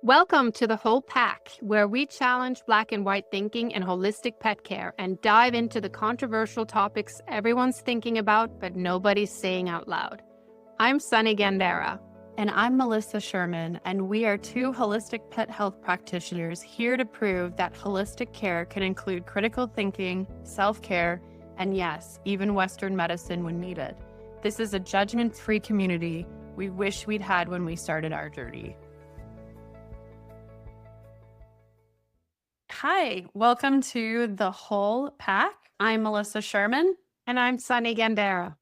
Welcome to the Whole Pack, where we challenge black and white thinking in holistic pet care and dive into the controversial topics everyone's thinking about but nobody's saying out loud. I'm Sunny Gandera. And I'm Melissa Sherman, and we are two holistic pet health practitioners here to prove that holistic care can include critical thinking, self-care, and yes, even Western medicine when needed. This is a judgment-free community we wish we'd had when we started our journey. Hi, welcome to the Whole Pack. I'm Melissa Sherman. And I'm Sunny Gandera.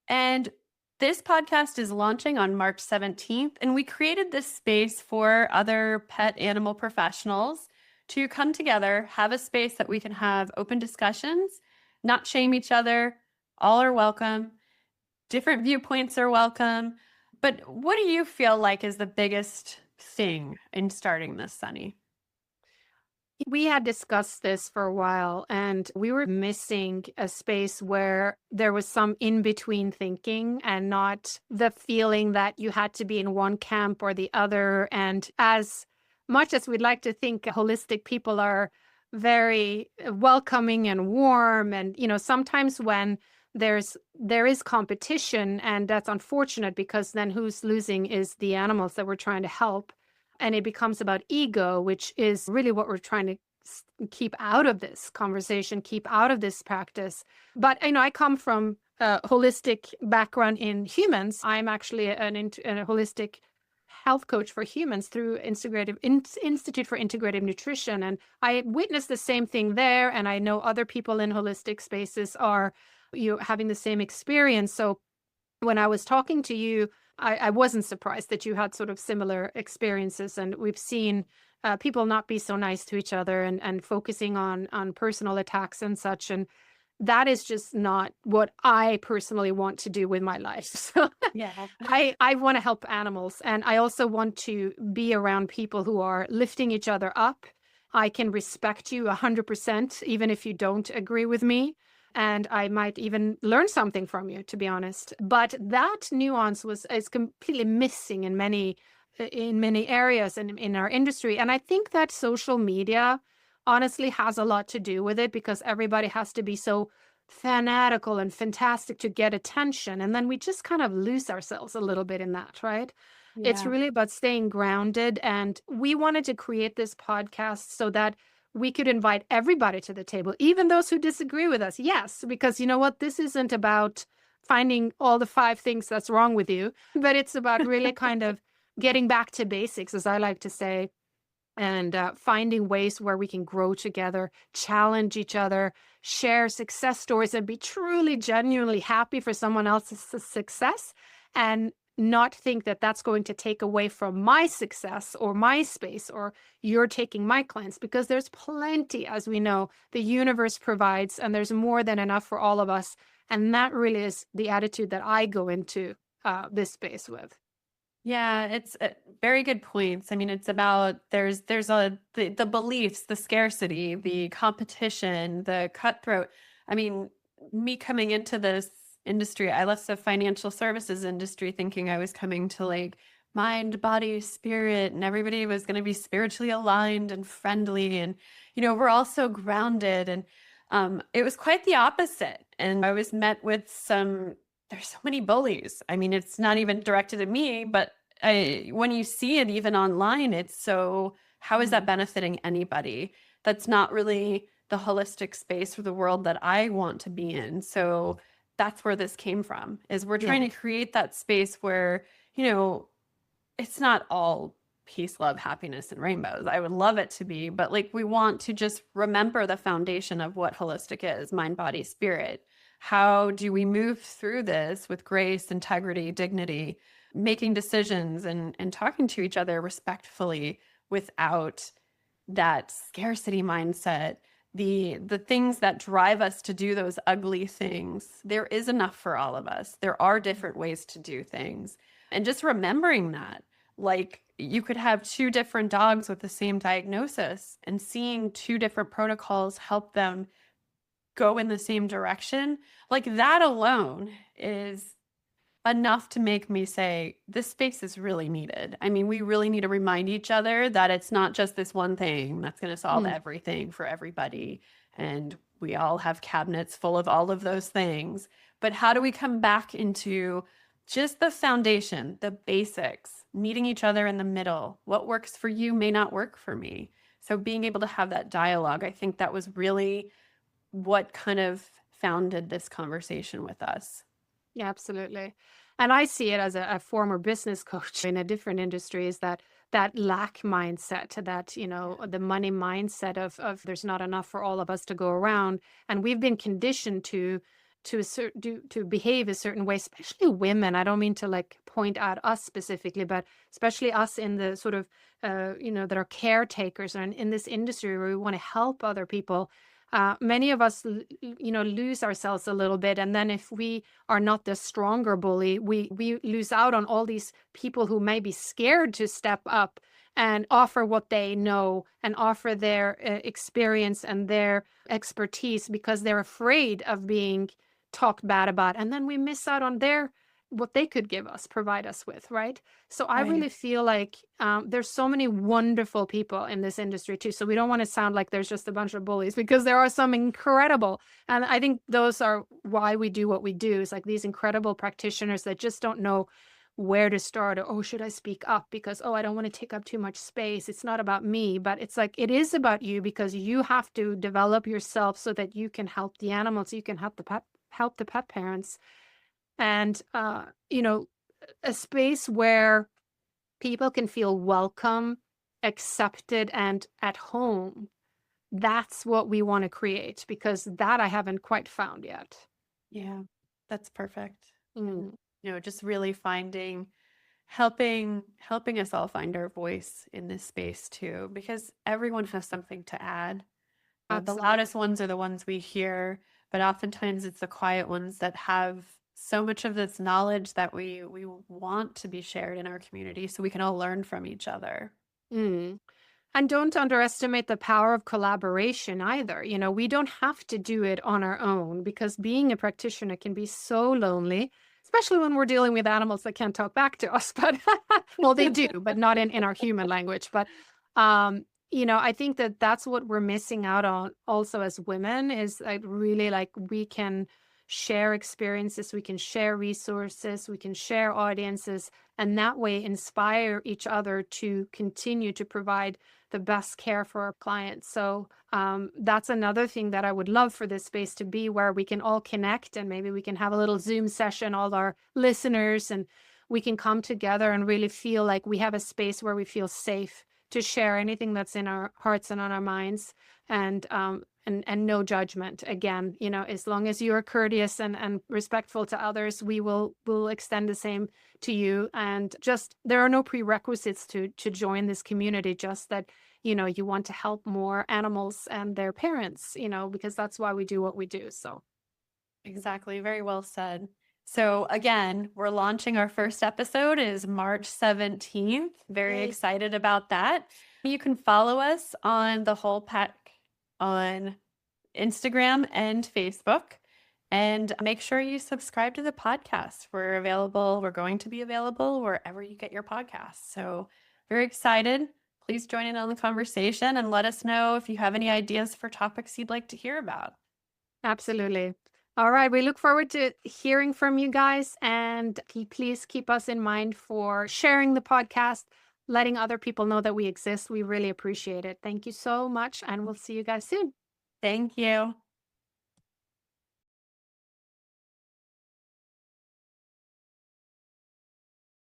And this podcast is launching on March 17th, and we created this space for other pet animal professionals to come together, have a space that we can have open discussions, not shame each other. All are welcome. Different viewpoints are welcome. But what do you feel like is the biggest thing in starting this, Sunny? We had discussed this for a while, and we were missing a space where there was some in-between thinking and not the feeling that you had to be in one camp or the other. And as much as we'd like to think holistic people are very welcoming and warm, and sometimes when there is competition, and that's unfortunate because then who's losing is the animals that we're trying to help. And it becomes about ego, which is really what we're trying to keep out of this conversation, keep out of this practice. But, I come from a holistic background in humans. I'm actually a holistic health coach for humans through Institute for Integrative Nutrition. And I witnessed the same thing there. And I know other people in holistic spaces are having the same experience. So when I was talking to you, I wasn't surprised that you had sort of similar experiences, and we've seen people not be so nice to each other and focusing on personal attacks and such. And that is just not what I personally want to do with my life. So Yeah. I want to help animals, and I also want to be around people who are lifting each other up. I can respect you 100%, even if you don't agree with me. And I might even learn something from you, to be honest. But that nuance is completely missing in many areas and in our industry. And I think that social media honestly has a lot to do with it, because everybody has to be so fanatical and fantastic to get attention. And then we just kind of lose ourselves a little bit in that, right? It's Yeah. really about staying grounded. And we wanted to create this podcast so that we could invite everybody to the table, even those who disagree with us. Yes, because you know what? This isn't about finding all the 5 things that's wrong with you, but it's about really kind of getting back to basics, as I like to say, and finding ways where we can grow together, challenge each other, share success stories, and be truly, genuinely happy for someone else's success, and not think that that's going to take away from my success or my space, or you're taking my clients, because there's plenty, as we know, the universe provides, and there's more than enough for all of us. And that really is the attitude that I go into this space with. Yeah, it's very good points. I mean, it's about the beliefs, the scarcity, the competition, the cutthroat. I mean, me coming into this industry, I left the financial services industry thinking I was coming to like mind, body, spirit, and everybody was going to be spiritually aligned and friendly, and we're all so grounded, and it was quite the opposite. And I was met with there's so many bullies. I mean, it's not even directed at me, but when you see it even online, how is that benefiting anybody? That's not really the holistic space or the world that I want to be in. So that's where this came from, is we're trying to create that space where, it's not all peace, love, happiness, and rainbows. I would love it to be, but like, we want to just remember the foundation of what holistic is: mind, body, spirit. How do we move through this with grace, integrity, dignity, making decisions and talking to each other respectfully without that scarcity mindset, the things that drive us to do those ugly things? There is enough for all of us. There are different ways to do things. And just remembering that, like, you could have 2 different dogs with the same diagnosis, and seeing 2 different protocols help them go in the same direction, like that alone is enough to make me say, this space is really needed. I mean, we really need to remind each other that it's not just this one thing that's going to solve Mm, everything for everybody. And we all have cabinets full of all of those things. But how do we come back into just the foundation, the basics, meeting each other in the middle? What works for you may not work for me. So being able to have that dialogue, I think that was really what kind of founded this conversation with us. yeah, absolutely. And I see it as a former business coach in a different industry is that that lack mindset, that, the money mindset of there's not enough for all of us to go around. And we've been conditioned to behave a certain way, especially women. I don't mean to like point out us specifically, but especially us in the sort of that are caretakers and in this industry where we want to help other people. Many of us, lose ourselves a little bit, and then if we are not the stronger bully, we lose out on all these people who may be scared to step up and offer what they know and offer their experience and their expertise because they're afraid of being talked bad about, and then we miss out on their what they could give us, provide us with, right? So I Right. really feel like there's so many wonderful people in this industry too. So we don't want to sound like there's just a bunch of bullies because there are some incredible. And I think those are why we do what we do. Is like these incredible practitioners that just don't know where to start or, oh, should I speak up because, oh, I don't want to take up too much space. It's not about me, but it's like it is about you because you have to develop yourself so that you can help the animals, you can help the pet parents and a space where people can feel welcome, accepted, and at home. That's what we want to create because that I haven't quite found yet. Yeah, that's perfect. And Mm, just really helping us all find our voice in this space too, because everyone has something to add. The loudest absolutely. ones are the ones we hear, but oftentimes it's the quiet ones that have so much of this knowledge that we want to be shared in our community so we can all learn from each other. Mm. And don't underestimate the power of collaboration either. We don't have to do it on our own because being a practitioner can be so lonely, especially when we're dealing with animals that can't talk back to us. But well, they do, but not in our human language. But I think that that's what we're missing out on also as women is like really like we can share experiences, we can share resources, we can share audiences, and that way inspire each other to continue to provide the best care for our clients. So that's another thing that I would love for this space to be where we can all connect and maybe we can have a little Zoom session, all our listeners, and we can come together and really feel like we have a space where we feel safe to share anything that's in our hearts and on our minds and no judgment again as long as you are courteous and respectful to others will extend the same to you and just there are no prerequisites to join this community just that you want to help more animals and their parents because that's why we do what we do so Exactly. Very well said. So again, we're launching our first episode is March 17th. Very yay. excited about that. You can follow us on the whole pack on Instagram and Facebook. And make sure you subscribe to the podcast. We're going to be available wherever you get your podcasts. So very excited. Please join in on the conversation and let us know if you have any ideas for topics you'd like to hear about. Absolutely. All right. We look forward to hearing from you guys. And please keep us in mind for sharing the podcast, letting other people know that we exist. We really appreciate it. Thank you so much. And we'll see you guys soon. Thank you.